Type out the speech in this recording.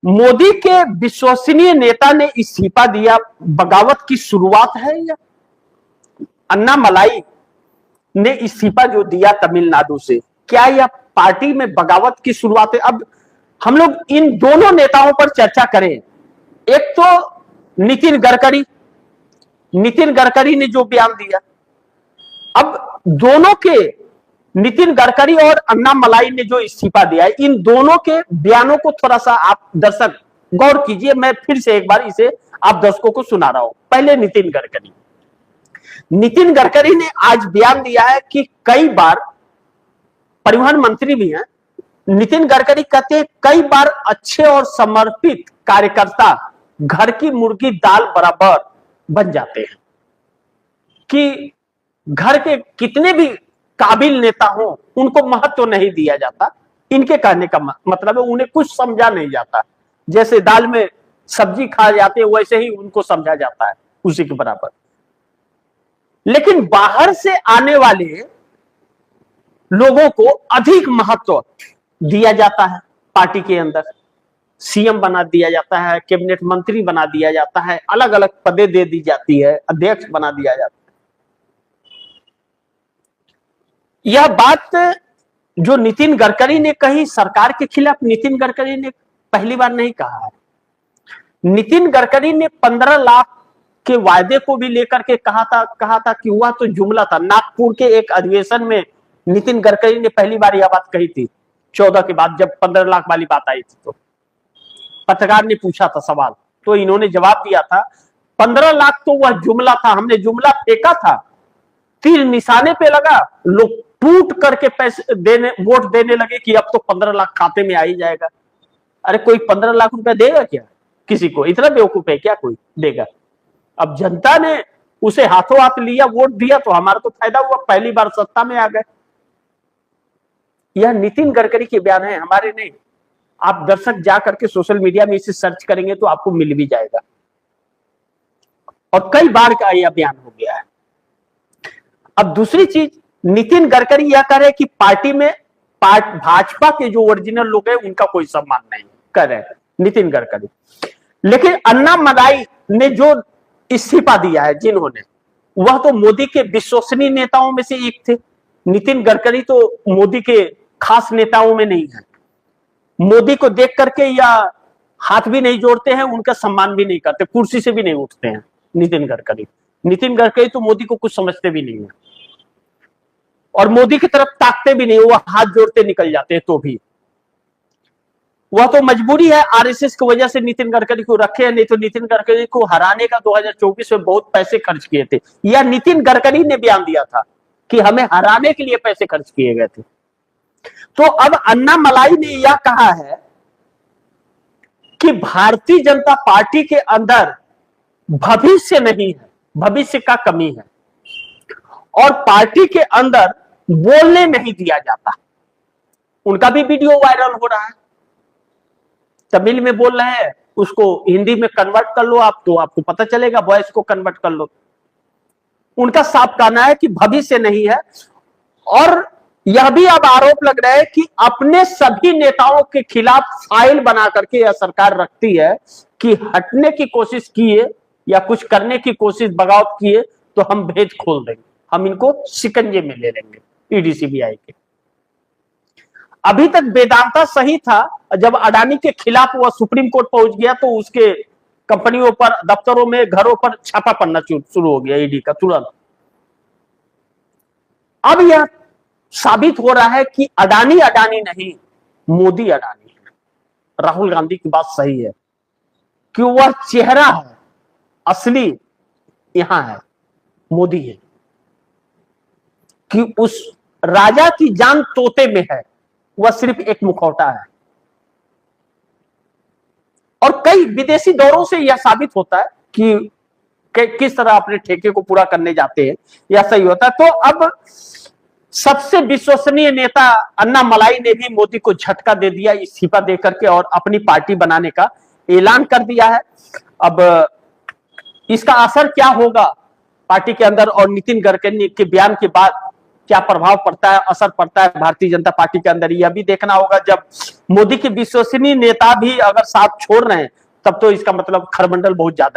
मोदी के विश्वसनीय नेता ने इस्तीफा दिया, बगावत की शुरुआत है या? अन्ना मलाई ने इस्तीफा जो दिया तमिलनाडु से, क्या यह पार्टी में बगावत की शुरुआत है? अब हम लोग इन दोनों नेताओं पर चर्चा करें। एक तो नितिन गडकरी ने जो बयान दिया, अब दोनों के, नितिन गडकरी और अन्ना मलाई ने जो इस्तीफा दिया है, इन दोनों के बयानों को थोड़ा सा आप दर्शक गौर कीजिए। मैं फिर से एक बार इसे आप दर्शकों को सुना रहा हूं। पहले नितिन गडकरी ने आज बयान दिया है कि कई बार, परिवहन मंत्री भी हैं, नितिन गडकरी कहते हैं कई बार अच्छे और समर्पित कार्यकर्ता घर की मुर्गी दाल बराबर बन जाते हैं, कि घर के कितने भी काबिल नेता हो उनको महत्व नहीं दिया जाता। इनके कहने का मतलब है उन्हें कुछ समझा नहीं जाता, जैसे दाल में सब्जी खा जाते वैसे ही उनको समझा जाता है, उसी के बराबर। लेकिन बाहर से आने वाले लोगों को अधिक महत्व दिया जाता है। पार्टी के अंदर सीएम बना दिया जाता है, कैबिनेट मंत्री बना दिया जाता है, अलग अलग पदे दे दी जाती है, अध्यक्ष बना दिया जाता है। यह बात जो नितिन गडकरी ने कही सरकार के खिलाफ, नितिन गडकरी ने पहली बार नहीं कहा है। नितिन गडकरी ने 15 लाख के वायदे को भी लेकर के कहा था कि हुआ तो जुमला था। नागपुर के एक अधिवेशन में नितिन गडकरी ने पहली बार यह बात कही थी 14 के बाद, जब 15 लाख वाली बात आई थी। तो पत्रकार ने पूछा था सवाल, तो इन्होंने जवाब दिया था 15 लाख तो वह जुमला था, हमने जुमला फेंका था, तीर निशाने पे लगा, लोग टूट करके पैसे देने, वोट देने लगे कि अब तो 15 लाख खाते में आ ही जाएगा। अरे कोई 15 लाख रुपया देगा क्या? किसी को इतना बेवकूफ है क्या कोई देगा? अब जनता ने उसे हाथों हाथ लिया, वोट दिया, तो हमारा तो फायदा हुआ, पहली बार सत्ता में आ गए। यह नितिन गडकरी के बयान है, हमारे नहीं। आप दर्शक जा करके सोशल मीडिया में इसे सर्च करेंगे तो आपको मिल भी जाएगा, और कई बार का यह बयान हो गया है। अब दूसरी चीज, नितिन गडकरी यह कह रहे कि पार्टी में भाजपा के जो ओरिजिनल लोग हैं उनका कोई सम्मान नहीं कर रहे नितिन गडकरी। लेकिन अन्ना मलाई ने जो इस्तीफा दिया है जिन्होंने, वह तो मोदी के विश्वसनीय नेताओं में से एक थे। नितिन गडकरी तो मोदी के खास नेताओं में नहीं है। मोदी को देख करके या हाथ भी नहीं जोड़ते हैं, उनका सम्मान भी नहीं करते, कुर्सी से भी नहीं उठते हैं नितिन गडकरी तो मोदी को कुछ समझते भी नहीं है, और मोदी की तरफ ताकते भी नहीं, वह हाथ जोड़ते निकल जाते हैं। तो भी वह तो मजबूरी है, आरएसएस की वजह से नितिन गडकरी को रखे हैं, नहीं तो नितिन गडकरी को हराने का 2024 में बहुत पैसे खर्च किए थे। यह नितिन गडकरी ने बयान दिया था कि हमें हराने के लिए पैसे खर्च किए गए थे। तो अब अन्ना मलाई ने यह कहा है कि भारतीय जनता पार्टी के अंदर भविष्य नहीं है, भविष्य का कमी है, और पार्टी के अंदर बोलने नहीं दिया जाता। उनका भी वीडियो वायरल हो रहा है, तमिल में बोल रहे हैं, उसको हिंदी में कन्वर्ट कर लो आप, तो आपको पता चलेगा, वॉइस को कन्वर्ट कर लो। उनका साफ कहना है कि भविष्य नहीं है, और यह भी अब आरोप लग रहा है कि अपने सभी नेताओं के खिलाफ फाइल बना करके यह सरकार रखती है कि हटने की कोशिश किए या कुछ करने की कोशिश, बगावत किए, तो हम भेद खोल देंगे, हम इनको शिकंजे में ले लेंगे ईडी सीबीआई के। अभी तक वेदांता सही था, जब अडानी के खिलाफ वह सुप्रीम कोर्ट पहुंच गया तो उसके कंपनियों पर, दफ्तरों में, घरों पर छापा पड़ना शुरू हो गया ईडी का तुरंत। अब यह साबित हो रहा है कि अडानी नहीं, मोदी अडानी है। राहुल गांधी की बात सही है कि वह चेहरा है, असली यहां है, मोदी है, कि उस राजा की जान तोते में है, वह सिर्फ एक मुखौटा है। और कई विदेशी दौरों से यह साबित होता है कि किस तरह अपने ठेके को पूरा करने जाते हैं, यह सही होता है। तो अब सबसे विश्वसनीय नेता अन्ना मलाई ने भी मोदी को झटका दे दिया इस्तीफा देकर के, और अपनी पार्टी बनाने का ऐलान कर दिया है। अब इसका असर क्या होगा पार्टी के अंदर, और नितिन गडकरी के बयान के बाद क्या प्रभाव पड़ता है, असर पड़ता है भारतीय जनता पार्टी के अंदर, यह भी देखना होगा। जब मोदी के विश्वसनीय नेता भी अगर साथ छोड़ रहे हैं तब तो इसका मतलब खरमंडल बहुत ज्यादा है।